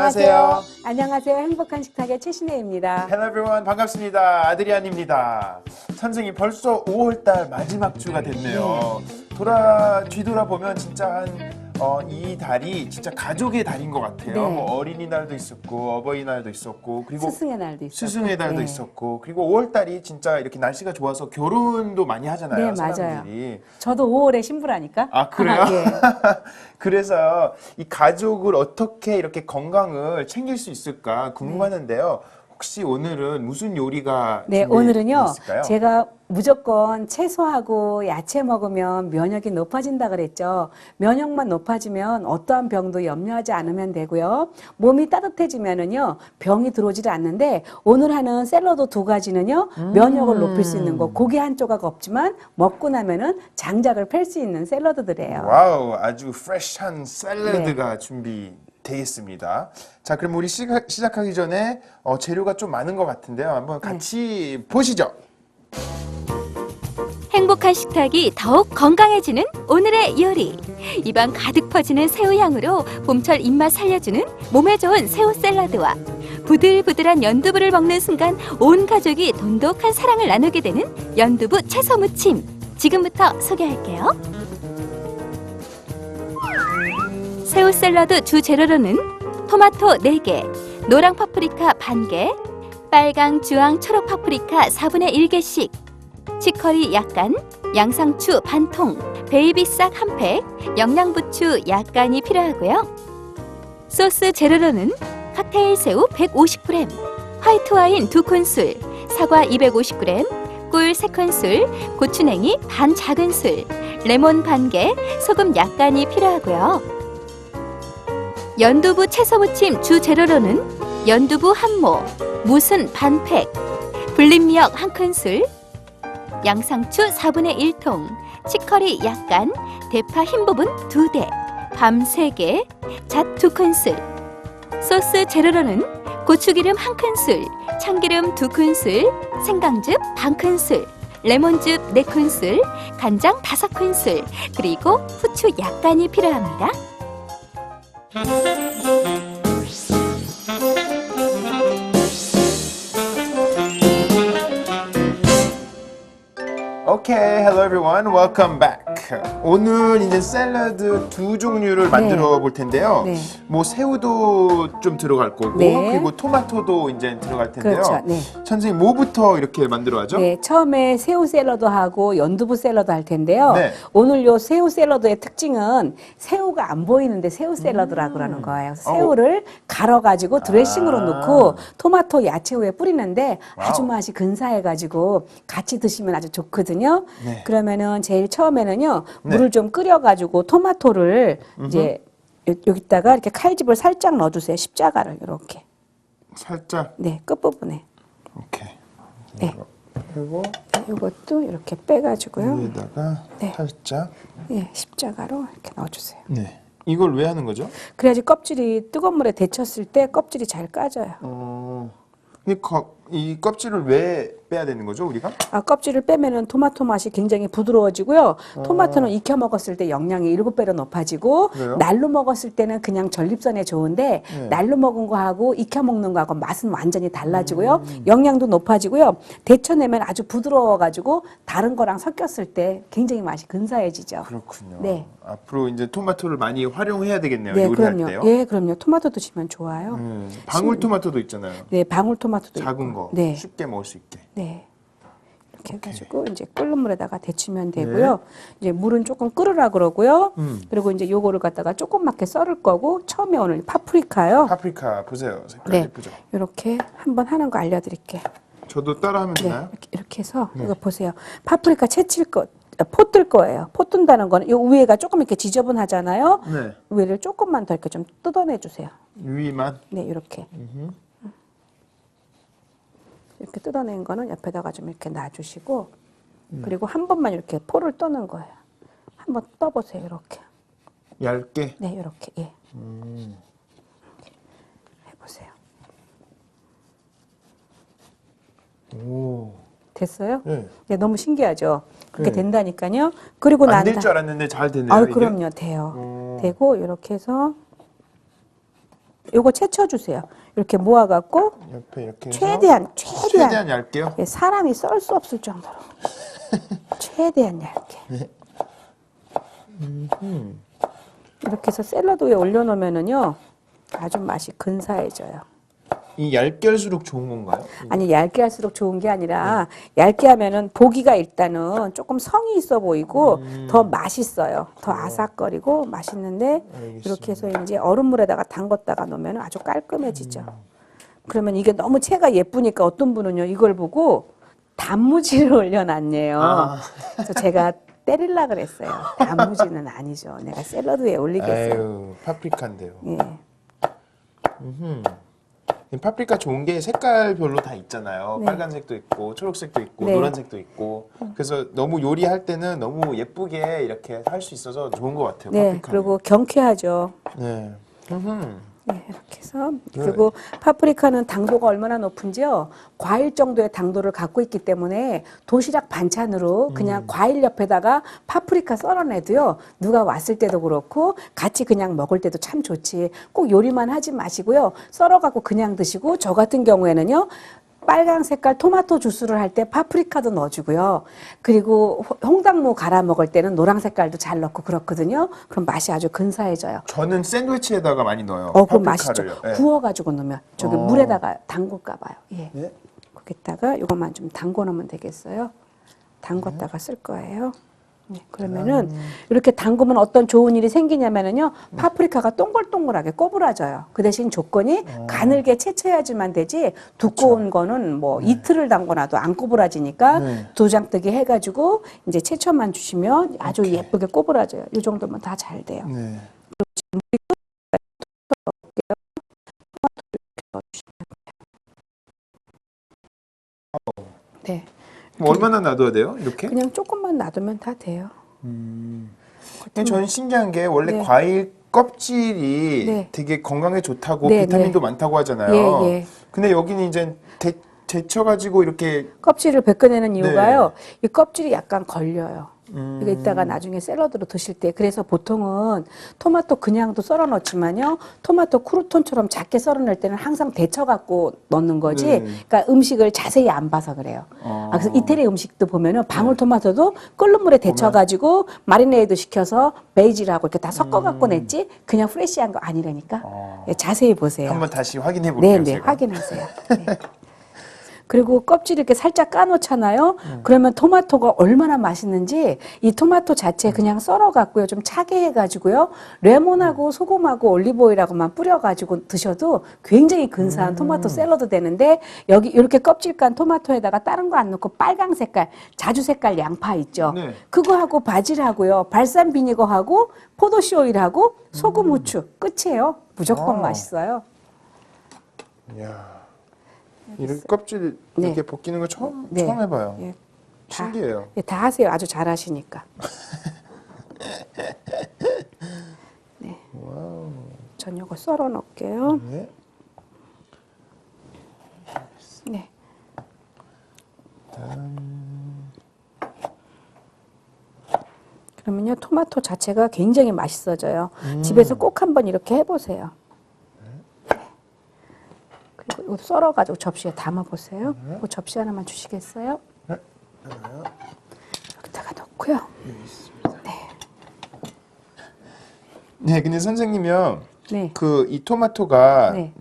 안녕하세요. 안녕하세요. 행복한 식탁의 최신혜입니다. Hello everyone. 반갑습니다. 아드리안입니다. 선생님 벌써 5월달 마지막 주가 됐네요. 뒤돌아보면 진짜 이 달이 진짜 가족의 달인 것 같아요. 네. 뭐 어린이날도 있었고 어버이날도 있었고 그리고 스승의 날도 있었고. 스승의 달도 네. 있었고 그리고 5월달이 진짜 이렇게 날씨가 좋아서 결혼도 많이 하잖아요. 네, 맞아요. 사람들이. 저도 5월에 신부라니까. 아, 그래요? 예. 그래서 이 가족을 어떻게 이렇게 건강을 챙길 수 있을까 궁금하는데요. 혹시 오늘은 무슨 요리가 네, 준비되어 오늘은요. 있을까요? 제가 무조건 채소하고 야채 먹으면 면역이 높아진다 그랬죠. 면역만 높아지면 어떠한 병도 염려하지 않으면 되고요. 몸이 따뜻해지면은요, 병이 들어오지를 않는데 오늘 하는 샐러드 2가지는요, 면역을 높일 수 있는 거. 고기 한 조각 없지만 먹고 나면은 장작을 펼 수 있는 샐러드들이에요. 와우, 아주 프레시한 샐러드가 준비되겠습니다. 자, 그럼 우리 시작하기 전에 재료가 좀 많은 것 같은데요. 한번 같이 보시죠. 행복한 식탁이 더욱 건강해지는 오늘의 요리. 입안 가득 퍼지는 새우향으로 봄철 입맛 살려주는 몸에 좋은 새우 샐러드와 부들부들한 연두부를 먹는 순간 온 가족이 돈독한 사랑을 나누게 되는 연두부 채소 무침. 지금부터 소개할게요. 새우 샐러드 주 재료로는 토마토 4개, 노랑 파프리카 반 개, 빨강, 주황, 초록 파프리카 4분의 1개씩, 치커리 약간, 양상추 반통, 베이비 싹 한 팩, 영양부추 약간이 필요하고요. 소스 재료로는 칵테일 새우 150g, 화이트 와인 2큰술, 사과 250g, 꿀 3큰술, 고추냉이 반 작은술, 레몬 반 개, 소금 약간이 필요하고요. 연두부 채소 무침 주 재료로는 연두부 한 모, 무순 반 팩, 불린 미역 1큰술, 양상추 4분의 1통, 치커리 약간, 대파 흰 부분 2대, 밤 3개, 잣 2큰술. 소스 재료로는 고추기름 1큰술, 참기름 2큰술, 생강즙 반 큰술, 레몬즙 4큰술, 간장 5큰술, 그리고 후추 약간이 필요합니다. Okay, hello everyone. Welcome back. 오늘 이제 샐러드 2종류를 만들어 볼 텐데요. 네. 뭐 새우도 좀 들어갈 거고 네. 그리고 토마토도 이제 들어갈 텐데요. 그렇죠. 네. 선생님 뭐부터 이렇게 만들어 하죠? 네, 처음에 새우 샐러드하고 연두부 샐러드 할 텐데요. 네. 오늘 요 새우 샐러드의 특징은 새우가 안 보이는데 새우 샐러드라고 그러는 거예요. 그래서 새우를 갈아가지고 드레싱으로 넣고 토마토 야채 위에 뿌리는데 아주 와우. 맛이 근사해가지고 같이 드시면 아주 좋거든요. 네. 그러면은 제일 처음에는요, 물을 좀 끓여가지고 토마토를 이제 여기다가 이렇게 칼집을 살짝 넣어주세요. 십자가를 이렇게. 살짝. 네, 끝부분에. 오케이. 네. 그리고 이것도 이렇게 빼가지고요. 위에다가 네. 살짝. 예, 십자가로 이렇게 넣어주세요. 네. 이걸 왜 하는 거죠? 그래야지 껍질이 뜨거운 물에 데쳤을 때 껍질이 잘 까져요. 이 껍질을 왜 빼야 되는 거죠, 우리가? 아, 껍질을 빼면은 토마토 맛이 굉장히 부드러워지고요. 토마토는 익혀 먹었을 때 영양이 7배로 높아지고 그래요? 날로 먹었을 때는 그냥 전립선에 좋은데 네. 날로 먹은 거하고 익혀 먹는 거하고 맛은 완전히 달라지고요. 영양도 높아지고요. 데쳐내면 아주 부드러워가지고 다른 거랑 섞였을 때 굉장히 맛이 근사해지죠. 그렇군요. 네. 앞으로 이제 토마토를 많이 활용해야 되겠네요, 네, 요리할 그럼요. 때요. 예, 그럼요. 토마토 드시면 좋아요. 방울토마토도 있잖아요. 네, 방울토마토도 작은 있고. 거 네. 쉽게 먹을 수 있게. 네. 이렇게 해가지고 이제 끓는 물에다가 데치면 되고요. 이제 물은 조금 끓으라 그러고요. 그리고 이제 요거를 갖다가 조그맣게 썰을 거고 처음에 오늘 파프리카요. 파프리카 보세요, 색깔 네. 예쁘죠? 이렇게 한번 하는 거 알려드릴게요. 저도 따라하면 네. 되나요? 이렇게 해서 이거 보세요. 파프리카 채칠 거, 포 뜰 거예요. 포 뜬다는 거는 요 위에가 조금 이렇게 지저분하잖아요. 네. 위를 조금만 더 이렇게 좀 뜯어내 주세요. 위만. 네, 이렇게. 이렇게 뜯어낸 거는 옆에다가 좀 이렇게 놔주시고, 그리고 한 번만 이렇게 포를 떠는 거예요. 한번 떠보세요, 이렇게. 얇게. 네, 이렇게. 예. 해보세요. 오. 됐어요? 네. 네, 너무 신기하죠? 그렇게 네. 된다니까요. 그리고 난 안 될 줄 알았는데 잘 되네요. 아, 이게? 그럼요, 돼요. 되고 이렇게 해서 요거 채쳐주세요. 이렇게 모아갖고 옆에 이렇게 해서 최대한 얇게요. 예, 사람이 썰 수 없을 정도로 최대한 얇게. 이렇게 해서 샐러드 위에 올려놓으면은요 아주 맛이 근사해져요. 이 얇게 할수록 좋은 건가요? 아니 얇게 할수록 좋은 게 아니라 얇게 하면은 보기가 일단은 조금 성이 있어 보이고 더 맛있어요. 더 아삭거리고 맛있는데 이렇게 해서 이제 얼음물에다가 담궜다가 놓으면 아주 깔끔해지죠. 그러면 이게 너무 채가 예쁘니까 어떤 분은요 이걸 보고 단무지를 올려놨네요. 그래서 제가 때릴라 그랬어요. 단무지는 아니죠. 내가 샐러드에 올리겠어요. 아유, 파프리카인데요. 예. 이 파프리카 좋은 게 색깔별로 다 있잖아요. 네. 빨간색도 있고 초록색도 있고 네. 노란색도 있고. 그래서 너무 요리할 때는 너무 예쁘게 이렇게 할 수 있어서 좋은 것 같아요. 네, 파프리카는. 그리고 경쾌하죠. 네. 네, 이렇게 해서 그리고 파프리카는 당도가 얼마나 높은지요. 과일 정도의 당도를 갖고 있기 때문에 도시락 반찬으로 그냥 과일 옆에다가 파프리카 썰어내도요. 누가 왔을 때도 그렇고 같이 그냥 먹을 때도 참 좋지. 꼭 요리만 하지 마시고요. 썰어갖고 그냥 드시고 저 같은 경우에는요. 빨강 색깔 토마토 주스를 할 때 파프리카도 넣어주고요. 그리고 홍당무 갈아 먹을 때는 노랑 색깔도 잘 넣고 그렇거든요. 그럼 맛이 아주 근사해져요. 저는 샌드위치에다가 많이 넣어요. 그럼 맛있죠. 파프리카를요. 네. 구워가지고 넣으면 저기 물에다가 담글까 봐요. 예. 네. 거기다가 이것만 좀 담궈 놓으면 되겠어요. 담궜다가 쓸 거예요. 네, 그러면은 이렇게 담그면 어떤 좋은 일이 생기냐면은요 파프리카가 동글동글하게 꼬부라져요. 그 대신 조건이 가늘게 채쳐야지만 되지 두꺼운 거는 뭐 이틀을 담궈놔도 안 꼬부라지니까 네. 도장뜨기 해가지고 이제 채쳐만 주시면 아주 예쁘게 꼬부라져요. 이 정도면 다 잘 돼요. 네. 네, 그럼 얼마나 놔둬야 돼요? 이렇게? 그냥 조금만 놔두면 다 돼요. 근데 저는 신기한 게 원래 네. 과일 껍질이 네. 되게 건강에 좋다고 네, 비타민도 많다고 하잖아요. 예, 예. 근데 여기는 이제 데쳐가지고 이렇게 껍질을 벗겨내는 이유가요. 이 껍질이 약간 걸려요. 이거 이따가 나중에 샐러드로 드실 때 그래서 보통은 토마토 그냥도 썰어 넣지만요. 토마토 크루톤처럼 작게 썰어낼 때는 항상 데쳐갖고 넣는 거지. 네. 그러니까 음식을 자세히 안 봐서 그래요. 그래서 이태리 음식도 보면은 방울토마토도 끓는 물에 데쳐가지고 마리네이드 시켜서 베이지하고 이렇게 다 섞어갖고 냈지. 그냥 프레시한 거 아니라니까. 예, 자세히 보세요. 한번 다시 확인해 볼게요. 네, 제가. 확인하세요. 네. 그리고 껍질 이렇게 살짝 까놓잖아요. 그러면 토마토가 얼마나 맛있는지 이 토마토 자체 그냥 썰어갖고요. 좀 차게 해가지고요. 레몬하고 소금하고 올리브오일하고만 뿌려가지고 드셔도 굉장히 근사한 토마토 샐러드 되는데 여기 이렇게 껍질 깐 토마토에다가 다른 거 안 넣고 빨강 색깔, 자주 색깔 양파 있죠. 네. 그거하고 바질하고요. 발산 비니거하고 포도씨 오일하고 소금, 후추 끝이에요. 무조건 맛있어요. 이야. 이렇게 껍질 네. 이렇게 벗기는 거 처음 네. 해봐요. 예. 신기해요. 예, 다 하세요. 아주 잘하시니까. 네. 전 요거 썰어 놓을게요. 네. 네. 그러면요 토마토 자체가 굉장히 맛있어져요. 집에서 꼭 한번 이렇게 해보세요. 그리고 이거 썰어가지고 접시에 담아보세요. 그 접시 하나만 주시겠어요? 네. 여기다가 넣고요. 네, 근데 선생님이요. 네. 그 이 토마토가 네.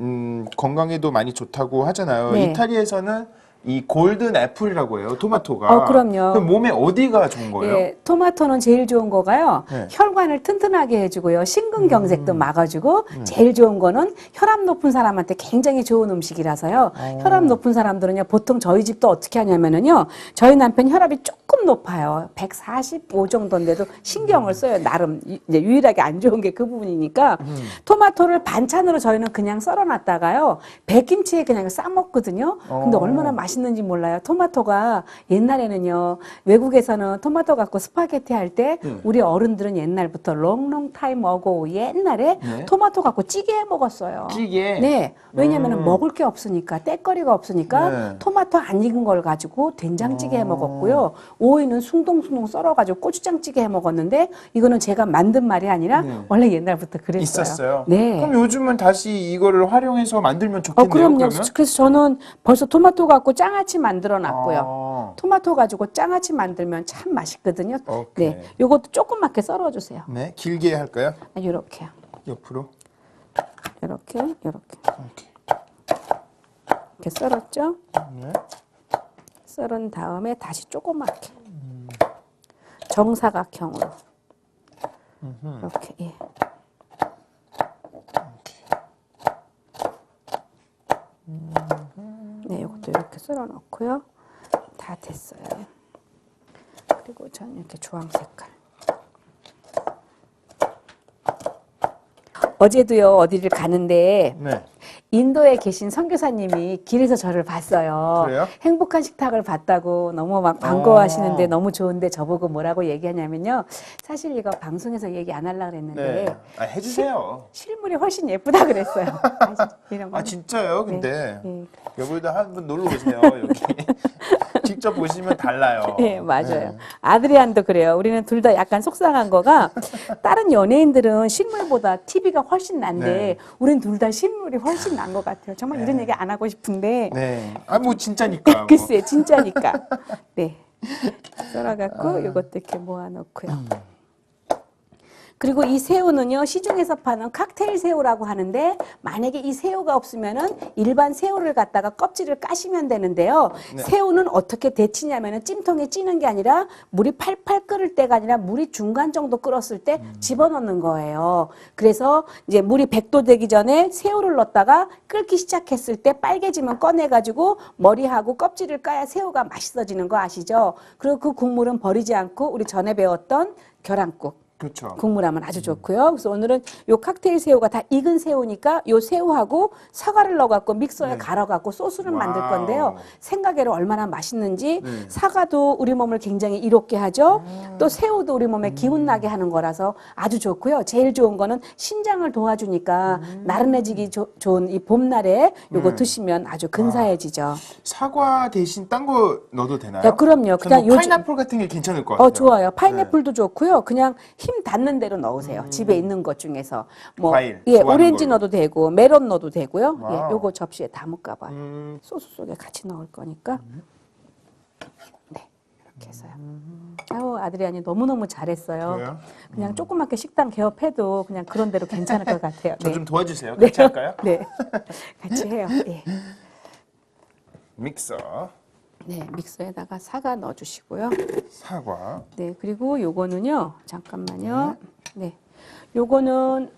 건강에도 많이 좋다고 하잖아요. 네. 이탈리아에서는 이 골든 애플이라고 해요. 토마토가. 그럼요. 그럼 몸에 어디가 좋은 거예요? 예, 토마토는 제일 좋은 거가요. 네. 혈관을 튼튼하게 해주고요. 심근경색도 막아주고 제일 좋은 거는 혈압 높은 사람한테 굉장히 좋은 음식이라서요. 혈압 높은 사람들은요. 보통 저희 집도 어떻게 하냐면은요. 저희 남편 혈압이 조금 높아요. 145 정도인데도 신경을 써요. 나름 이제 유일하게 안 좋은 게 그 부분이니까 토마토를 반찬으로 저희는 그냥 썰어놨다가요. 백김치에 그냥 싸 먹거든요. 근데 얼마나 맛있 맛있는지 몰라요. 토마토가 옛날에는요, 외국에서는 토마토 갖고 스파게티 할 때 우리 어른들은 옛날부터 롱롱 타임 어고 옛날에 네. 토마토 갖고 찌개 해 먹었어요. 찌개? 네. 왜냐면은 먹을 게 없으니까, 때거리가 없으니까 네. 토마토 안 익은 걸 가지고 된장찌개 해 먹었고요. 오이는 숭덩숭덩 썰어가지고 고추장찌개 해 먹었는데 이거는 제가 만든 말이 아니라 네. 원래 옛날부터 그랬어요. 있었어요. 네. 그럼 요즘은 다시 이거를 활용해서 만들면 좋겠네요. 그럼요. 그러면? 그래서 저는 벌써 토마토 갖고 장아찌 만들어 놨고요. 아. 토마토 가지고 장아찌 만들면 참 맛있거든요. 오케이. 네. 요것도 조그맣게 썰어 주세요. 네, 길게 할까요? 요렇게요. 옆으로. 요렇게. 오케이. 이렇게 썰었죠? 네. 썰은 다음에 다시 조그맣게. 정사각형으로. 이렇게. 예. 네, 이것도 이렇게 썰어 놓고요. 다 됐어요. 그리고 저는 이렇게 주황 색깔. 어제도요, 어디를 가는데 네. 인도에 계신 선교사님이 길에서 저를 봤어요. 그래요? 행복한 식탁을 봤다고 너무 막 반가워하시는데 어. 너무 좋은데 저보고 뭐라고 얘기하냐면요. 사실 이거 방송에서 얘기 안 하려고 그랬는데 네. 아, 해주세요. 실물이 훨씬 예쁘다 그랬어요. 이런 거. 아, 진짜요? 근데 네. 여기도 한번 놀러 오세요. 여기. 직접 보시면 달라요. 네, 맞아요. 네. 아드리안도 그래요. 우리는 둘 다 약간 속상한 거가 다른 연예인들은 실물보다 TV가 훨씬 난데 네. 우린 둘 다 실물이 훨씬 난 것 같아요. 정말 이런 네. 얘기 안 하고 싶은데 네. 아, 뭐 진짜니까. 뭐. 글쎄 진짜니까. 네. 썰어갖고 이것도 이렇게 모아놓고요. 그리고 이 새우는요, 시중에서 파는 칵테일 새우라고 하는데, 만약에 이 새우가 없으면은 일반 새우를 갖다가 껍질을 까시면 되는데요. 네. 새우는 어떻게 데치냐면은 찜통에 찌는 게 아니라 물이 팔팔 끓을 때가 아니라 물이 중간 정도 끓었을 때 집어넣는 거예요. 그래서 이제 물이 100도 되기 전에 새우를 넣었다가 끓기 시작했을 때 빨개지면 꺼내가지고 머리하고 껍질을 까야 새우가 맛있어지는 거 아시죠? 그리고 그 국물은 버리지 않고 우리 전에 배웠던 계란국. 그렇죠. 국물하면 아주 좋고요. 그래서 오늘은 요 칵테일 새우가 다 익은 새우니까 요 새우하고 사과를 넣어갖고 믹서에 네. 갈아갖고 소스를 와우. 만들 건데요. 생각외로 얼마나 맛있는지 네. 사과도 우리 몸을 굉장히 이롭게 하죠. 또 새우도 우리 몸에 기운 나게 하는 거라서 아주 좋고요. 제일 좋은 거는 신장을 도와주니까 나른해지기 좋은 이 봄날에 요거 드시면 아주 근사해지죠. 사과 대신 딴 거 넣어도 되나요? 야, 그럼요. 그냥 그냥 뭐 요즘- 파인애플 같은 게 괜찮을 것 같아요. 좋아요. 파인애플도 좋고요. 그냥 힘 닿는 대로 넣으세요. 집에 있는 것 중에서. 뭐, 과일, 예, 좋아하는 오렌지 걸로. 넣어도 되고, 메론 넣어도 되고요. 와우. 예, 요거 접시에 담을까 봐요. 소스 속에 같이 넣을 거니까. 네, 이렇게 해서요. 아유, 아드리안이 너무너무 잘했어요. 그래요? 그냥 조그맣게 식당 개업해도 그냥 그런 대로 괜찮을 것 같아요. 저 네. 좀 도와주세요. 같이 할까요? 네. 같이 해요. 예. 믹서, 네, 믹서에다가 사과 넣어주시고요. 사과. 네, 그리고 요거는요, 잠깐만요. 네. 요거는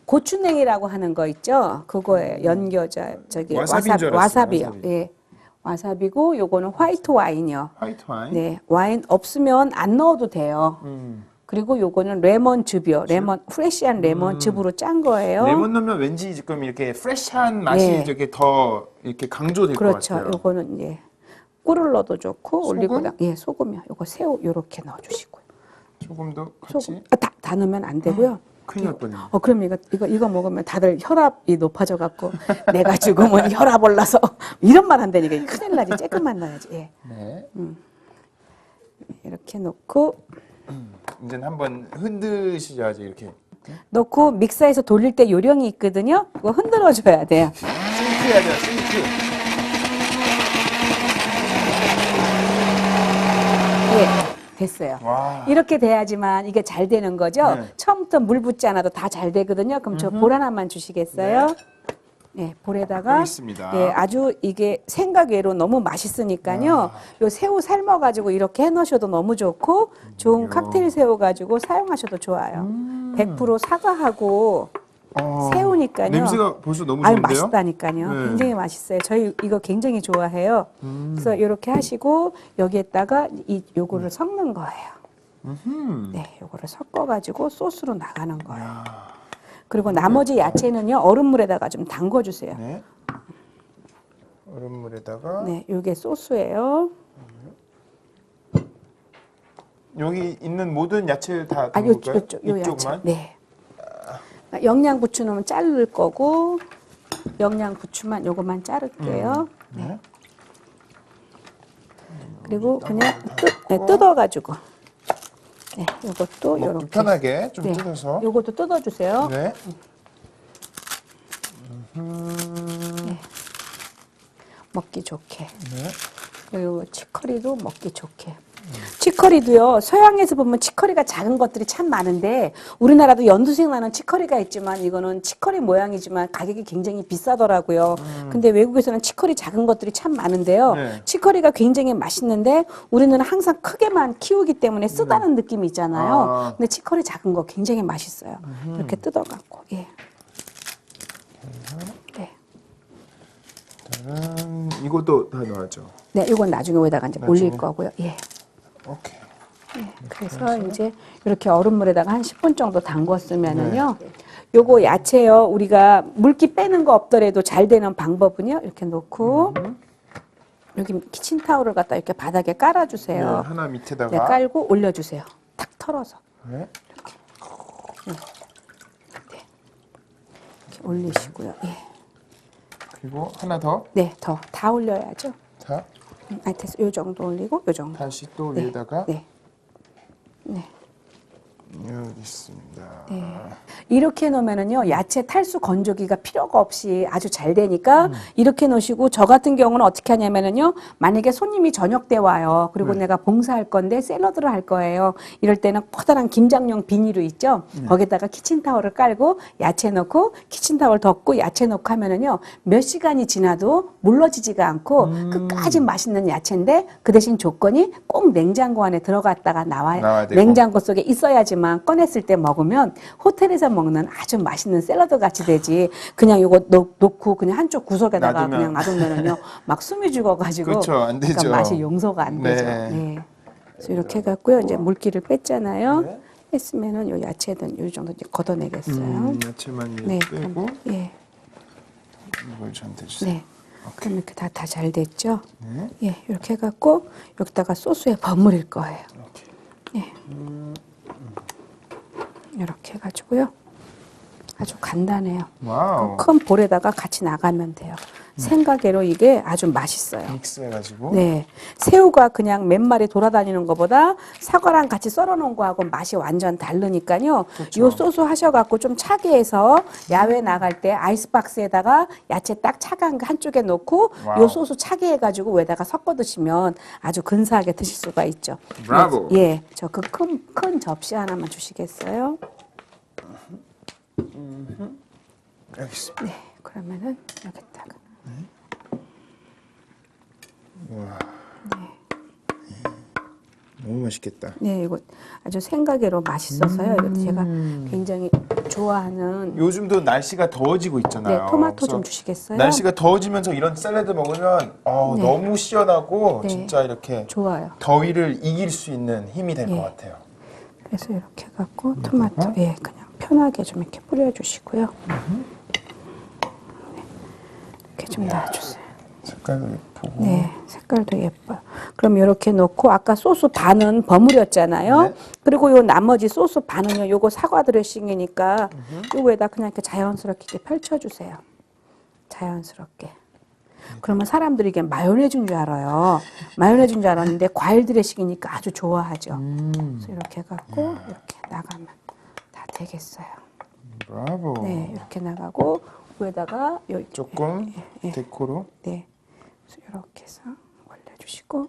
고추냉이라고 하는 거 있죠? 그거예요. 연겨자, 저기, 와사비인 줄 알았어요. 와사비요. 와사비. 예. 와사비고, 요거는 화이트 와인이요. 화이트 와인. 네, 와인 없으면 안 넣어도 돼요. 그리고 요거는 레몬즙이요. 프레시한 레몬즙으로 짠 거예요. 레몬 넣으면 왠지 지금 이렇게 프레시한 맛이 네. 이렇게 더 이렇게 강조될 것 그렇죠. 같아요. 요거는 이제 꿀을 넣어도 좋고, 소금? 올리고당, 예, 소금이요. 요거 새우 요렇게 넣어주시고요. 조금 더 같이. 소금, 다 넣으면 안 되고요. 큰일 날 뻔했네. 그럼 이거 먹으면 다들 혈압이 높아져 갖고 내가 죽으면 혈압 올라서 이런 말 한다니까 큰일 나지. 조금만 넣어야지. 예. 네. 이렇게 넣고 이제 한번 흔드시죠, 이렇게. 넣고 믹서에서 돌릴 때 요령이 있거든요. 그거 흔들어 줘야 돼요. 싱크 해야 돼요, 싱크. 예. 됐어요. 와. 이렇게 돼야지만 이게 잘 되는 거죠. 네. 처음부터 물 붓지 않아도 다 잘 되거든요. 그럼 저 볼 하나만 주시겠어요? 네, 볼에다가 여기 있습니다. 예, 아주 이게 생각 외로 너무 맛있으니까요. 요 새우 삶아 가지고 이렇게 해 놓으셔도 너무 좋고 좋은 칵테일 새우 가지고 사용하셔도 좋아요. 100% 사과하고 새우니까요. 냄새가 벌써 너무 아유, 좋은데요? 맛있다니까요. 네. 굉장히 맛있어요. 저희 이거 굉장히 좋아해요. 그래서 이렇게 하시고 여기에다가 요거를 섞는 거예요. 네, 요거를 섞어 가지고 소스로 나가는 거예요. 그리고 나머지 야채는요 얼음물에다가 좀 담궈 주세요. 네. 얼음물에다가 네, 요게 소스예요. 여기 있는 모든 야채를 다 아, 담을까요? 요 야채. 이쪽만? 네. 영양 부추 넣으면 자를 거고 영양 부추만 요거만 자를게요. 네. 그리고 그냥 뜯어가지고 네, 요것도 먹기 요렇게 편하게 좀 네, 뜯어서. 요것도 뜯어주세요. 네. 네. 먹기 좋게. 네. 그리고 치커리도 먹기 좋게. 치커리도요, 서양에서 보면 치커리가 작은 것들이 참 많은데, 우리나라도 연두색 나는 치커리가 있지만, 이거는 치커리 모양이지만 가격이 굉장히 비싸더라고요. 근데 외국에서는 치커리 작은 것들이 참 많은데요. 네. 치커리가 굉장히 맛있는데, 우리는 항상 크게만 키우기 때문에 쓰다는 느낌이 있잖아요. 아. 근데 치커리 작은 거 굉장히 맛있어요. 이렇게 뜯어갖고, 예. 네. 이것도 다 넣어야죠. 네, 이건 나중에 여기다가 이제 나중에. 올릴 거고요. 예. 오케이. 그래서 이제 이렇게 얼음물에다가 한 10분 정도 담궜으면은요. 요거 야채요. 우리가 물기 빼는 거 없더라도 잘 되는 방법은요. 이렇게 놓고 여기 키친타올을 갖다 이렇게 바닥에 네, 깔아주세요. 하나 네, 밑에다가. 깔고 올려주세요. 탁 털어서 네. 이렇게 올리시고요. 예. 그리고 하나 더. 네, 더 다 올려야죠. 자, 됐어. 요 정도 올리고 요 정도. 다시 또 네, 위에다가. 네. 네. 여기 있습니다. 네. 이렇게 놓으면은요, 야채 탈수 건조기가 필요가 없이 아주 잘 되니까 이렇게 놓으시고, 저 같은 경우는 어떻게 하냐면은요, 만약에 손님이 저녁 때 와요. 그리고 내가 봉사할 건데 샐러드를 할 거예요. 이럴 때는 커다란 김장용 비닐로 있죠? 거기다가 키친타올을 깔고 야채 넣고 키친타올 덮고 야채 넣고 하면은요, 몇 시간이 지나도 물러지지가 않고 끝까지 맛있는 야채인데 그 대신 조건이 꼭 냉장고 안에 들어갔다가 나와야 되고. 냉장고 속에 있어야지만 꺼냈을 때 먹으면 호텔에서 먹는 아주 맛있는 샐러드 같이 되지. 그냥 이거 놓고 그냥 한쪽 구석에다가 놔두면. 그냥 놔두면은요 막 숨이 죽어가지고 그쵸, 안 되죠. 그러니까 맛이 용서가 안 되죠. 네. 네. 그래서 이렇게 해갖고요 이제 물기를 뺐잖아요. 네. 했으면은 요 야채든 요 정도 이제 걷어내겠어요. 야채만 위에 네, 빼고 그럼, 예, 이걸 저한테 주세요. 네. 그럼 이렇게 다 잘 됐죠. 네. 예, 이렇게 해갖고 여기다가 소스에 버무릴 거예요. 오케이. 예. 이렇게 해가지고요. 아주 간단해요. 와우. 큰 볼에다가 같이 나가면 돼요. 생각외로 이게 아주 맛있어요. 믹스해가지고. 네. 새우가 그냥 몇 마리 돌아다니는 것보다 사과랑 같이 썰어 놓은 거하고 맛이 완전 다르니까요. 그렇죠. 요 소스 하셔갖고 좀 차게 해서 야외 나갈 때 아이스박스에다가 야채 딱 차가운 거 한쪽에 놓고 와우. 요 소스 차게 해가지고 위에다가 섞어 드시면 아주 근사하게 드실 수가 있죠. 브라보. 예. 저 그 큰 접시 하나만 주시겠어요? 여기 있습니다. 네. 그러면은 여기다가. 우와. 너무 맛있겠다. 네, 이거 아주 생각외로 맛있어서요. 이거 제가 굉장히 좋아하는. 요즘도 날씨가 더워지고 있잖아요. 네, 토마토 그래서 좀 주시겠어요? 날씨가 더워지면서 이런 샐러드 먹으면 네. 너무 시원하고 네. 진짜 이렇게 좋아요. 더위를 이길 수 있는 힘이 될 것 예. 같아요. 그래서 이렇게 해갖고 토마토, 예, 그냥 편하게 좀 이렇게 뿌려주시고요. 네, 이렇게 좀 놔주세요. 색깔도 예쁘고. 네, 색깔도 예뻐요. 그럼 이렇게 놓고 아까 소스 반은 버무렸잖아요. 네. 그리고 요 나머지 소스 반은요, 요거 사과 드레싱이니까 요거에다 그냥 이렇게 자연스럽게 이렇게 펼쳐주세요. 자연스럽게. 그러면 사람들이 이게 마요네즈인 줄 알아요. 마요네즈인 줄 알았는데 과일 드레싱이니까 아주 좋아하죠. 그래서 이렇게 해갖고 이렇게 나가면 다 되겠어요. 브라보. 네, 이렇게 나가고 위에다가 요 조금 예. 데코로. 네, 그래서 이렇게 해서 올려주시고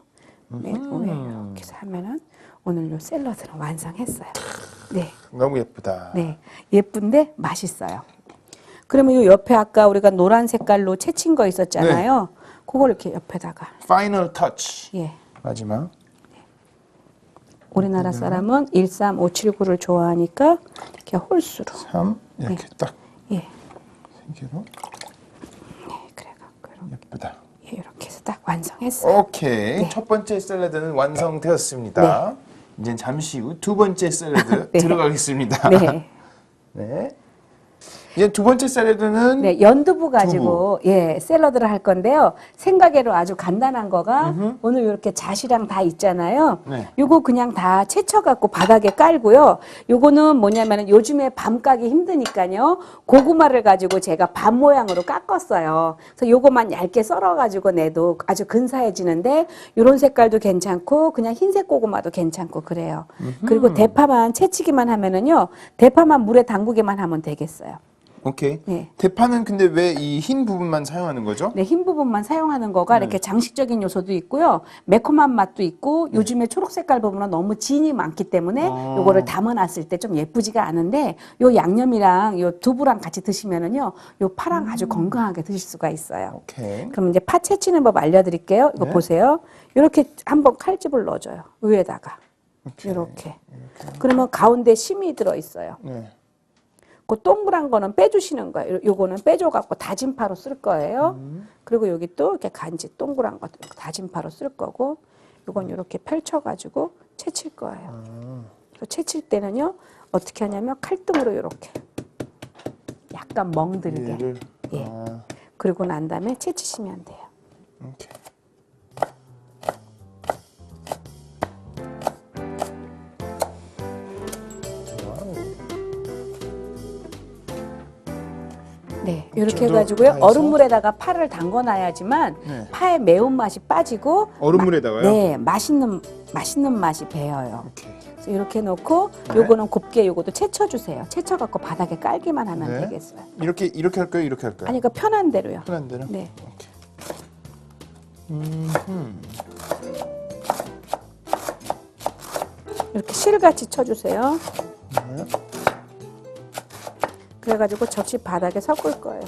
맨 위에 이렇게 해서 하면은 오늘 요 샐러드는 완성했어요. 네, 너무 예쁘다. 네, 예쁜데 맛있어요. 그러면 요 옆에 아까 우리가 노란 색깔로 채친 거 있었잖아요. 그걸 이렇게 옆에다가 파이널 터치. 예. 마지막. 우리나라 사람은 13579를 좋아하니까 이렇게 홀수로 3 이렇게 딱 예, 3개로. 네, 그래갖고 예쁘다. 예, 이렇게 해서 딱 완성했어요. 오케이. 네. 첫 번째 샐러드는 완성되었습니다. 이제 잠시 후 두 번째 샐러드 네. 들어가겠습니다. 네. 네. 이제 두 번째 샐러드는 네, 연두부 가지고 예, 샐러드를 할 건데요. 생각외로 아주 간단한 거가 오늘 이렇게 잣이랑 다 있잖아요. 네. 요거 그냥 다 채쳐 갖고 바닥에 깔고요. 요거는 뭐냐면은 요즘에 밤 까기 힘드니까요. 고구마를 가지고 제가 밤 모양으로 깎았어요. 그래서 요거만 얇게 썰어 가지고 내도 아주 근사해지는데 요런 색깔도 괜찮고 그냥 흰색 고구마도 괜찮고 그래요. 그리고 대파만 채치기만 하면은요. 대파만 물에 담그기만 하면 되겠어요. 오케이. 네. 대파는 근데 왜 이 흰 부분만 사용하는 거죠? 네, 흰 부분만 사용하는 거가 이렇게 장식적인 요소도 있고요. 매콤한 맛도 있고 요즘에 초록 색깔 부분은 너무 진이 많기 때문에 요거를 담아놨을 때 좀 예쁘지가 않은데 요 양념이랑 요 두부랑 같이 드시면은요. 요 파랑 아주 건강하게 드실 수가 있어요. 오케이. 그럼 이제 파 채치는 법 알려드릴게요. 이거 네. 보세요. 이렇게 한번 칼집을 넣어줘요. 위에다가. 이렇게. 그러면 가운데 심이 들어있어요. 네. 그 동그란 거는 빼주시는 거예요. 요거는 빼줘갖고 다진 파로 쓸 거예요. 그리고 여기 또 이렇게 간지 동그란 거 다진 파로 쓸 거고, 요건 이렇게 펼쳐가지고 채칠 거예요. 그래서 채칠 때는요, 어떻게 하냐면 칼등으로 이렇게 약간 멍들게. 얘를 예. 그리고 난 다음에 채치시면 돼요. 오케이. 네, 이렇게 좀 더 해가지고요. 파에서? 얼음물에다가 파를 담궈놔야지만 네. 파의 매운맛이 빠지고 얼음물에다가요? 네, 맛있는 맛이 배어요. 오케이. 그래서 이렇게 놓고 네. 요거는 곱게 요것도 채쳐주세요. 채쳐갖고 바닥에 깔기만 하면 네. 되겠어요. 이렇게 할까요? 이렇게 할까요? 아니, 그 편한 대로요. 편한 대로? 네. 이렇게 실같이 쳐주세요. 네. 그래가지고 접시 바닥에 섞을 거예요.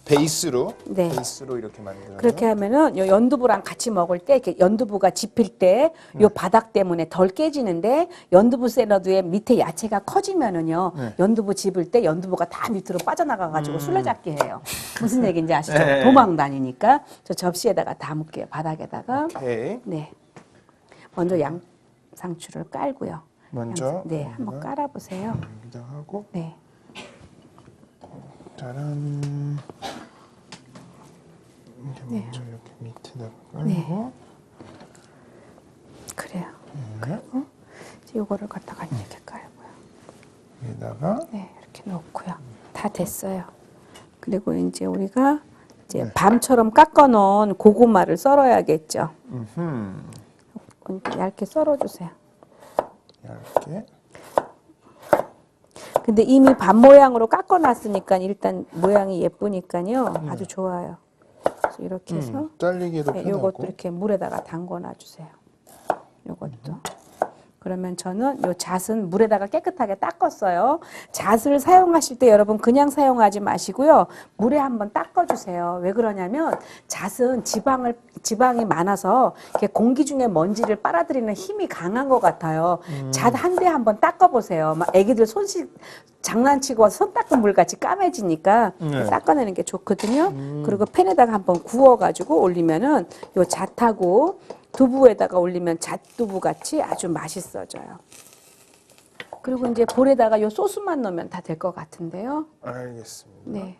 베이스로? 네. 베이스로 이렇게 만들어요? 그렇게 하면은 요 연두부랑 같이 먹을 때 이렇게 연두부가 집힐 때 요 바닥 때문에 덜 깨지는데 연두부 샐러드에 밑에 야채가 커지면은요 네. 연두부 집을 때 연두부가 다 밑으로 빠져나가가지고 술래잡기 해요. 무슨 얘기인지 아시죠? 네. 도망 다니니까 저 접시에다가 담을게요. 바닥에다가. 오케이. 네. 먼저 양상추를 깔고요. 먼저 네, 한번 깔아보세요. 여기다 하고 네. 짜란. 이제 네. 먼저 이렇게 밑에다가 깔고 네. 그래요. 그리고 이제 요거를 갖다가 이렇게 깔고요. 여기다가 네, 이렇게 놓고요. 다 됐어요. 그리고 이제 우리가 이제 밤처럼 깎아놓은 고구마를 썰어야겠죠. 얇게 썰어주세요. 얇게. 근데 이미 밤 모양으로 깎아놨으니까 일단 모양이 예쁘니까요. 아주 좋아요. 그래서 이렇게 해서 잘리기도 네, 편하고. 요것도 이렇게 물에다가 담궈놔주세요. 요것도. 그러면 저는 요 잣은 물에다가 깨끗하게 닦았어요. 잣을 사용하실 때 여러분 그냥 사용하지 마시고요. 물에 한번 닦아주세요. 왜 그러냐면 잣은 지방이 많아서 이렇게 공기 중에 먼지를 빨아들이는 힘이 강한 것 같아요. 잣 한 대 한번 닦아보세요. 막 애기들 장난치고 와서 손 닦은 물 같이 까매지니까 닦아내는 게 좋거든요. 그리고 팬에다가 한번 구워가지고 올리면은 요 잣하고 두부에다가 올리면 잣두부 같이 아주 맛있어져요. 그리고 이제 볼에다가 요 소스만 넣으면 다 될 것 같은데요. 알겠습니다. 네.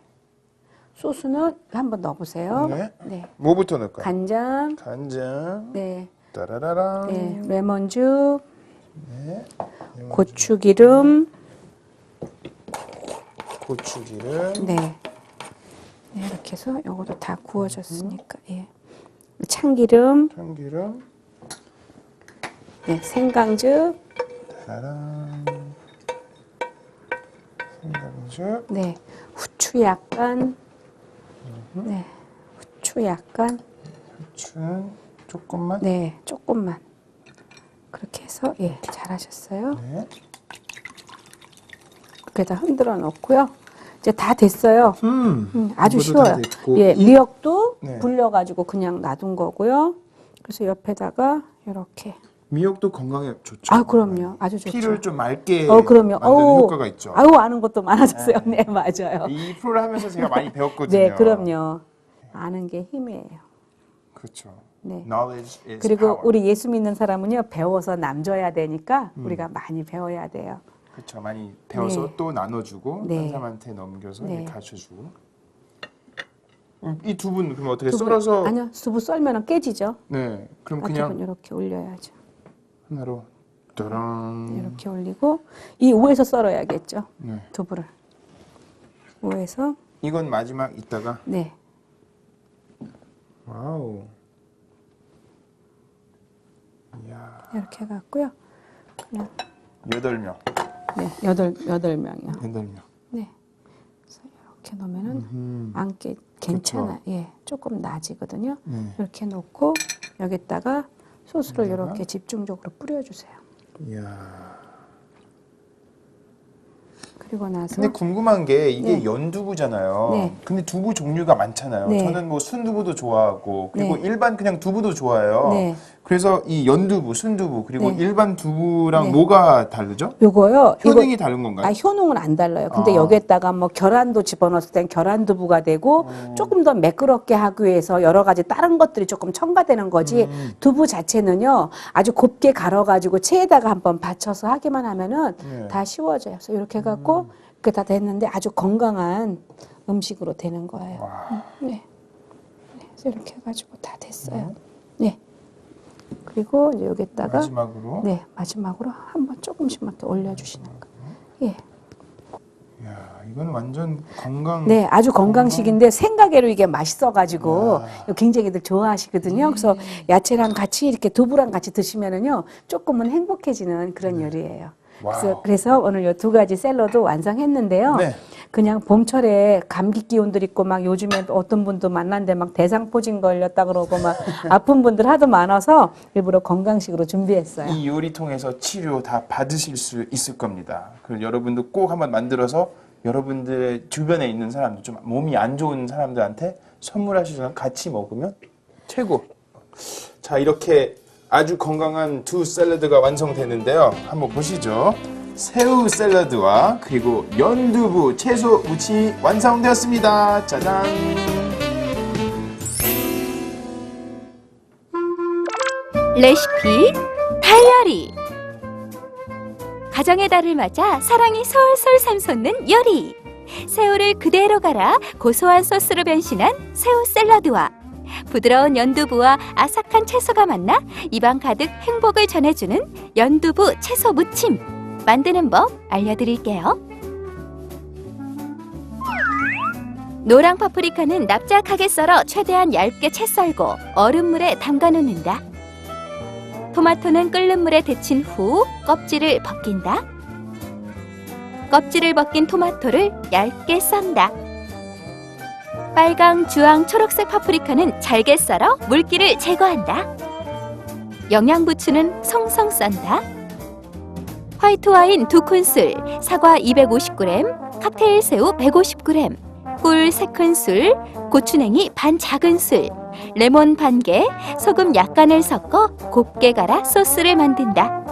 소스는 한번 넣어보세요. 네. 네. 뭐부터 넣을까요? 간장. 간장. 네. 따라라랑. 네. 레몬즙. 네. 고추기름. 고추기름. 네. 네. 이렇게 해서 요것도 다 구워졌으니까. 예. 참기름. 참기름. 네. 생강즙. 따라랑. 생강즙. 네. 후추 약간. 네. 후추 약간. 후추는 조금만. 네. 조금만. 그렇게 해서 예. 잘하셨어요. 네. 그렇게 다 흔들어 놓고요. 이제 다 됐어요. 아주 이것도 다 쉬워요. 됐고. 예, 미역도 네. 불려가지고 그냥 놔둔 거고요. 그래서 옆에다가 이렇게. 미역도 건강에 좋죠. 아, 그럼요. 아주 좋죠. 피를 좀 맑게 그럼요. 만드는 효과가 있죠. 아우, 아는 것도 많아졌어요. 네, 맞아요. 이 프로를 하면서 제가 많이 배웠거든요. 네, 그럼요. 아는 게 힘이에요. 그렇죠. 네. Knowledge is 그리고 power. 우리 예수 믿는 사람은요, 배워서 남줘야 되니까 우리가 많이 배워야 돼요. 그렇죠. 많이 데워서 네. 또 나눠주고 네. 한 사람한테 넘겨서 네. 이렇게 가르쳐주고. 이 두부는 그럼 어떻게 두부, 썰어서? 아니요, 두부 썰면 깨지죠. 네. 그럼 두부는 그냥 이렇게 올려야죠. 하나로 따랑. 이렇게 올리고 이 위에서 썰어야겠죠. 네. 두부를 위에서 이건 마지막 이따가. 네. 와우. 이야. 이렇게 해갖고요. 그냥 8명. 네, 여덟 명이요. 8명. 네. 그래서 이렇게 놓으면은 안 깨, 괜찮아. 예, 조금 낮이거든요. 네. 이렇게 놓고 여기다가 소스를 여기다가? 이렇게 집중적으로 뿌려주세요. 이야. 그리고 나서 근데 궁금한 게 이게 네. 연두부잖아요. 네. 근데 두부 종류가 많잖아요. 네. 저는 뭐 순두부도 좋아하고 그리고 네. 일반 그냥 두부도 좋아해요. 네. 그래서 이 연두부, 순두부 그리고 네. 일반 두부랑 네. 뭐가 다르죠? 요거요. 효능이 다른 건가요? 아, 효능은 안 달라요. 근데 아. 여기에다가 뭐 계란도 집어넣었을 땐 계란 두부가 되고 조금 더 매끄럽게 하기 위해서 여러 가지 다른 것들이 조금 첨가되는 거지. 두부 자체는요. 아주 곱게 갈아가지고 체에다가 한번 받쳐서 하기만 하면은 네. 다 쉬워져요. 그래서 이렇게 해갖고 그게 다 됐는데 아주 건강한 음식으로 되는 거예요. 와. 네. 네. 그래서 이렇게 해가지고 다 됐어요. 네. 그리고 이제 여기다가 마지막으로. 네, 마지막으로 한번 조금씩만 이렇게 올려주시는 거. 예. 이야, 이건 완전 건강. 네, 아주 건강식인데 생각외로 이게 맛있어가지고 굉장히들 좋아하시거든요. 그래서 야채랑 같이 이렇게 두부랑 같이 드시면은요 조금은 행복해지는 그런 요리예요. 와우. 그래서 오늘 이 두 가지 샐러드 완성했는데요. 네. 그냥 봄철에 감기 기운들 있고 막 요즘에 어떤 분도 만났는데 막 대상포진 걸렸다 그러고 막 아픈 분들 하도 많아서 일부러 건강식으로 준비했어요. 이 요리통에서 치료 다 받으실 수 있을 겁니다. 그리고 여러분도 꼭 한번 만들어서 여러분들의 주변에 있는 사람들, 좀 몸이 안 좋은 사람들한테 선물하시거나 같이 먹으면 최고. 자, 이렇게 아주 건강한 두 샐러드가 완성되는데요. 한번 보시죠. 새우 샐러드와 그리고 연두부 채소 무침이 완성되었습니다. 짜잔! 레시피 다이어리. 가정의 달을 맞아 사랑이 솔솔 샘솟는 요리. 새우를 그대로 갈아 고소한 소스로 변신한 새우 샐러드와 부드러운 연두부와 아삭한 채소가 만나 입안 가득 행복을 전해주는 연두부 채소 무침. 만드는 법 알려드릴게요. 노랑 파프리카는 납작하게 썰어 최대한 얇게 채 썰고 얼음물에 담가 놓는다. 토마토는 끓는 물에 데친 후 껍질을 벗긴다. 껍질을 벗긴 토마토를 얇게 썬다. 빨강, 주황, 초록색 파프리카는 잘게 썰어 물기를 제거한다. 영양부추는 송송 썬다. 화이트 와인 2큰술, 사과 250g, 칵테일 새우 150g, 꿀 3큰술, 고추냉이 반 작은술, 레몬 반개, 소금 약간을 섞어 곱게 갈아 소스를 만든다.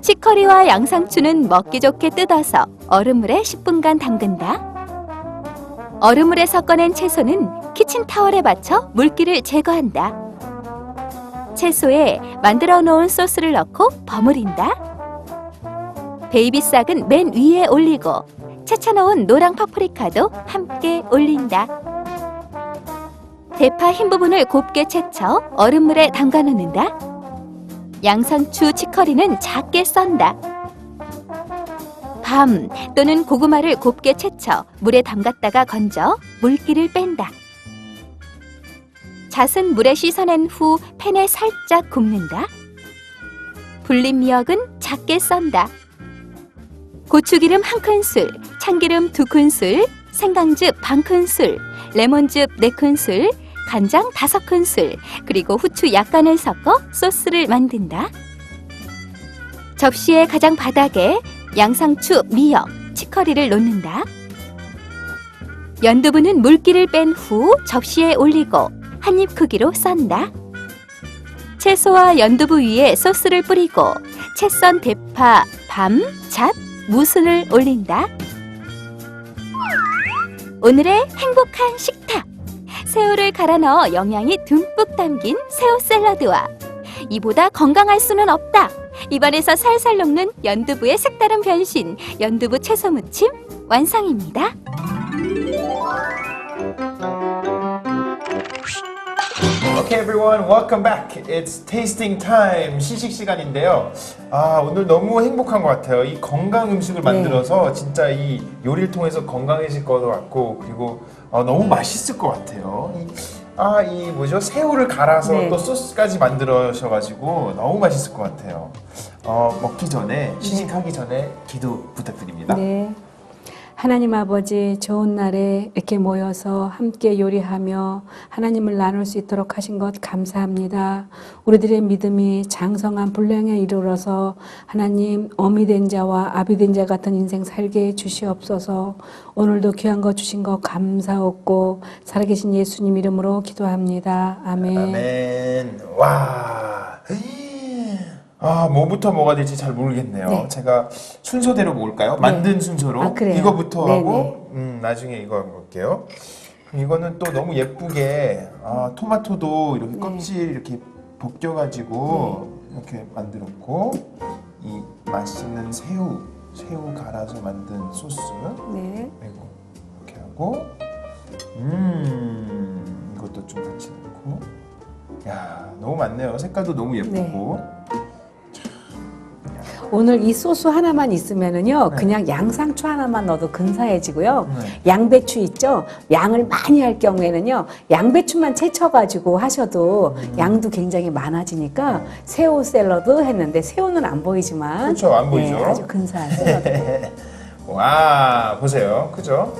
치커리와 양상추는 먹기 좋게 뜯어서 얼음물에 10분간 담근다. 얼음물에 섞어낸 채소는 키친타월에 받쳐 물기를 제거한다. 채소에 만들어 놓은 소스를 넣고 버무린다. 베이비 싹은 맨 위에 올리고 채쳐놓은 노랑 파프리카도 함께 올린다. 대파 흰 부분을 곱게 채쳐 얼음물에 담가 놓는다. 양상추, 치커리는 작게 썬다. 밤 또는 고구마를 곱게 채쳐 물에 담갔다가 건져 물기를 뺀다. 잣은 물에 씻어낸 후 팬에 살짝 굽는다. 불린 미역은 작게 썬다. 고추기름 1큰술, 참기름 2큰술, 생강즙 반큰술, 레몬즙 4큰술, 간장 5큰술, 그리고 후추 약간을 섞어 소스를 만든다. 접시의 가장 바닥에 양상추, 미역, 치커리를 놓는다. 연두부는 물기를 뺀 후 접시에 올리고 한입 크기로 썬다. 채소와 연두부 위에 소스를 뿌리고 채 썬 대파, 밤, 잣, 무순을 올린다. 오늘의 행복한 식탁! 새우를 갈아 넣어 영양이 듬뿍 담긴 새우 샐러드와 이보다 건강할 수는 없다! 입안에서 살살 녹는 연두부의 색다른 변신, 연두부 채소 무침 완성입니다. Okay, everyone, welcome back. It's tasting time. 시식 시간인데요. 오늘 너무 행복한 것 같아요. 이 건강 음식을 만들어서 진짜 이 요리를 통해서 건강해질 것 같고, 그리고 너무 맛있을 것 같아요. 이 뭐죠? 새우를 갈아서 네. 또 소스까지 만들어셔가지고 너무 맛있을 것 같아요. 먹기 전에, 시식하기 전에 기도 부탁드립니다. 네. 하나님 아버지, 좋은 날에 이렇게 모여서 함께 요리하며 하나님을 나눌 수 있도록 하신 것 감사합니다. 우리들의 믿음이 장성한 분량에 이르러서 하나님 어미 된 자와 아비 된 자 같은 인생 살게 해 주시옵소서. 오늘도 귀한 거 주신 거 감사없고 살아계신 예수님 이름으로 기도합니다. 아멘. 아멘. 와. 뭐부터 먹어야 될지 잘 모르겠네요. 네. 제가 순서대로 먹을까요? 만든 순서로. 그래요. 이거부터 네, 하고 나중에 이거 먹을게요. 이거는 또 너무 예쁘게 토마토도 이렇게 껍질 이렇게 벗겨가지고 이렇게 만들었고, 이 맛있는 새우 갈아서 만든 소스. 네. 그리고 이렇게 하고, 이것도 좀 같이 넣고. 야, 너무 많네요. 색깔도 너무 예쁘고. 오늘 이 소스 하나만 있으면은요, 네. 그냥 양상추 하나만 넣어도 근사해지고요. 네. 양배추 있죠? 양을 많이 할 경우에는요, 양배추만 채쳐가지고 하셔도 양도 굉장히 많아지니까 새우 샐러드 했는데, 새우는 안 보이지만. 그렇죠, 안 보이죠. 네, 아주 근사한 샐러드. 와, 보세요. 그죠?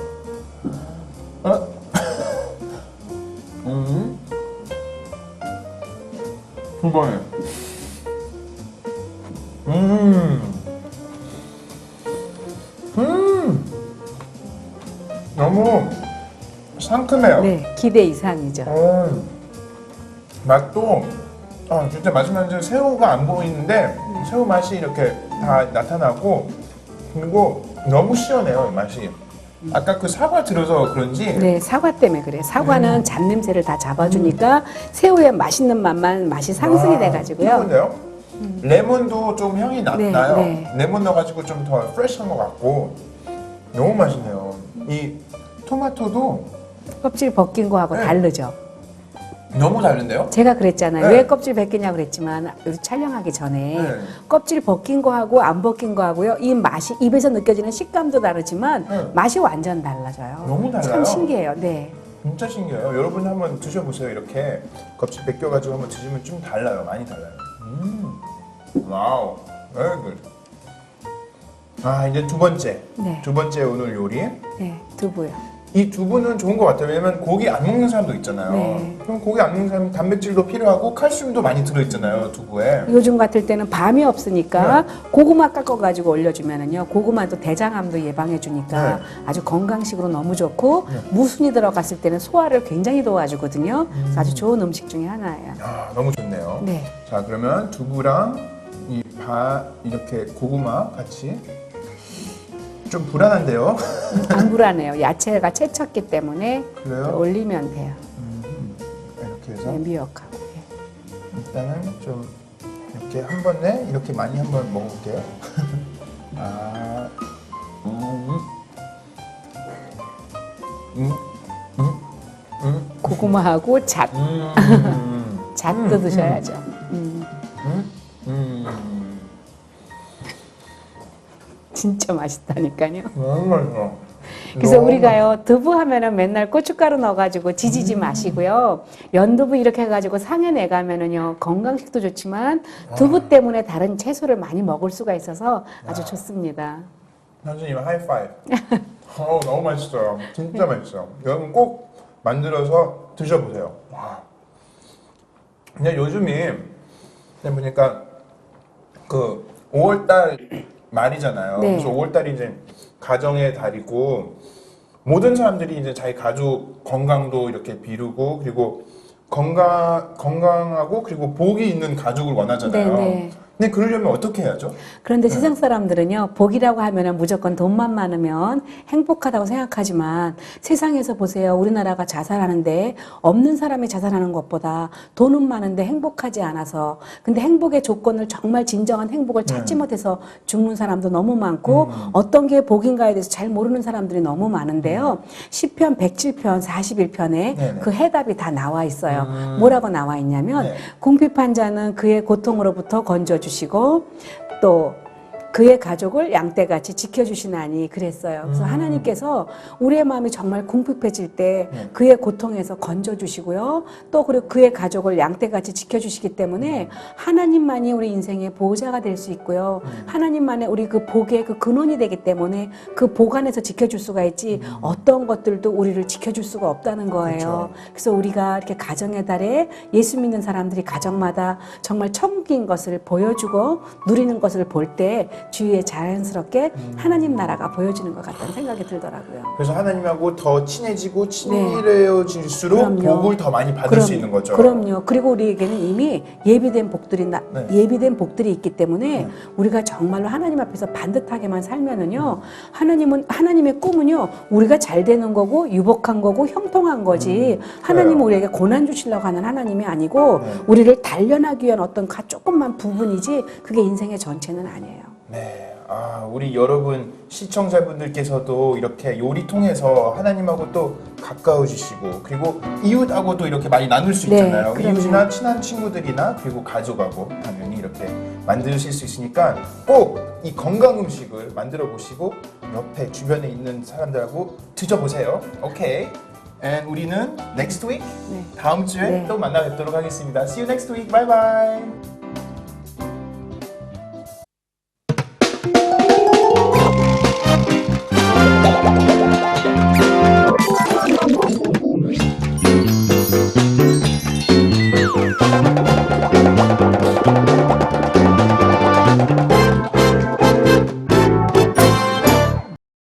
두 번에. 너무 상큼해요. 네, 기대 이상이죠. 맛도 진짜 마지막에 새우가 안 보이는데 새우 맛이 이렇게 다 나타나고, 그리고 너무 시원해요, 이 맛이. 아까 그 사과 들어서 그런지. 네, 사과 때문에 그래요. 사과는 잡냄새를 다 잡아주니까 새우의 맛있는 맛이 상승이 돼가지고요. 이건데요? 레몬도 좀 향이 네, 나요. 네. 레몬 넣어가지고 좀 더 프레시한 것 같고 너무 맛있네요. 이 토마토도 껍질 벗긴 거하고 네. 다르죠. 너무 다른데요? 제가 그랬잖아요. 네. 왜 껍질 벗기냐고 그랬지만 우리 촬영하기 전에 네. 껍질 벗긴 거하고 안 벗긴 거하고요. 이 맛이 입에서 느껴지는 식감도 다르지만 네. 맛이 완전 달라져요. 너무 달라요. 참 신기해요. 네. 진짜 신기해요. 여러분 한번 드셔보세요. 이렇게 껍질 벗겨가지고 한번 드시면 좀 달라요. 많이 달라요. 와우, very good. 이제 두 번째. 네. 두 번째 오늘 요리. 네, 두부요. 이 두부는 좋은 것 같아요. 왜냐면 고기 안 먹는 사람도 있잖아요. 네. 그럼 고기 안 먹는 사람은 단백질도 필요하고 칼슘도 많이 들어있잖아요, 두부에. 요즘 같을 때는 밤이 없으니까 네. 고구마 깎아가지고 올려주면은요. 고구마도 대장암도 예방해주니까 네. 아주 건강식으로 너무 좋고 무순이 들어갔을 때는 소화를 굉장히 도와주거든요. 그래서 아주 좋은 음식 중에 하나예요. 너무 좋네요. 네. 자, 그러면 두부랑 이렇게 고구마 같이. 좀 불안한데요. 안 불안해요. 야채가 채쳤기 때문에 그래요? 올리면 돼요. 이렇게 해서 네, 미역하고. 일단은 좀 이렇게 한 번에 이렇게 많이 한번 먹어볼게요. 고구마하고 잣. 잣도 드셔야죠. 진짜 맛있다니까요. 너무 맛있어. 그래서 너무 우리가요, 두부 하면은 맨날 고춧가루 넣어가지고 지지지 마시고요. 연두부 이렇게 해가지고 상에 내가면은요, 건강식도 좋지만 두부 때문에 다른 채소를 많이 먹을 수가 있어서 아주 좋습니다. 선생님 하이파이브. 너무 맛있어요. 진짜 맛있어요. 여러분 꼭 만들어서 드셔보세요. 와. 근데 요즘이 그냥 보니까 그 5월달 말이잖아요. 네. 그래서 5월달이 이제 가정의 달이고 모든 사람들이 이제 자기 가족 건강도 이렇게 비루고 그리고 건강하고 그리고 복이 있는 가족을 원하잖아요. 네, 네. 근데 그러려면 어떻게 해야죠? 그런데 세상 사람들은요, 복이라고 하면은 무조건 돈만 많으면 행복하다고 생각하지만 세상에서 보세요. 우리나라가 자살하는데 없는 사람이 자살하는 것보다 돈은 많은데 행복하지 않아서 근데 행복의 조건을 정말 진정한 행복을 찾지 못해서 죽는 사람도 너무 많고 어떤 게 복인가에 대해서 잘 모르는 사람들이 너무 많은데요. 시편 107편 41편에 네네. 그 해답이 다 나와 있어요. 뭐라고 나와 있냐면 네. 궁핍한 자는 그의 고통으로부터 건져주시고 또 그의 가족을 양떼같이 지켜주시나니 그랬어요. 그래서 하나님께서 우리의 마음이 정말 궁핍해질 때 그의 고통에서 건져주시고요. 또 그리고 그의 가족을 양떼같이 지켜주시기 때문에 하나님만이 우리 인생의 보호자가 될 수 있고요. 하나님만의 우리 그 복의 그 근원이 되기 때문에 그 복 안에서 지켜줄 수가 있지 어떤 것들도 우리를 지켜줄 수가 없다는 거예요. 그렇죠. 그래서 우리가 이렇게 가정의 달에 예수 믿는 사람들이 가정마다 정말 천국인 것을 보여주고 누리는 것을 볼 때 주위에 자연스럽게 하나님 나라가 보여지는 것 같다는 생각이 들더라고요. 그래서 하나님하고 더 친해지고 친밀해질수록 그럼요. 복을 더 많이 받을 수 있는 거죠. 그럼요. 그리고 우리에게는 이미 예비된 복들이 네. 예비된 복들이 있기 때문에 우리가 정말로 하나님 앞에서 반듯하게만 살면은요. 하나님의 꿈은요. 우리가 잘 되는 거고 유복한 거고 형통한 거지. 하나님은 우리에게 고난 주시려고 하는 하나님이 아니고 네. 우리를 단련하기 위한 어떤 조금만 부분이지 그게 인생의 전체는 아니에요. 네, 우리 여러분 시청자분들께서도 이렇게 요리 통해서 하나님하고 또 가까워지시고 그리고 이웃하고도 이렇게 많이 나눌 수 네, 있잖아요. 그럼요. 이웃이나 친한 친구들이나 그리고 가족하고 당연히 이렇게 만드실 수 있으니까 꼭 이 건강 음식을 만들어 보시고 옆에 주변에 있는 사람들하고 드셔보세요. 오케이. And 우리는 next week 네. 다음 주에 네. 또 만나 뵙도록 하겠습니다. See you next week. Bye bye.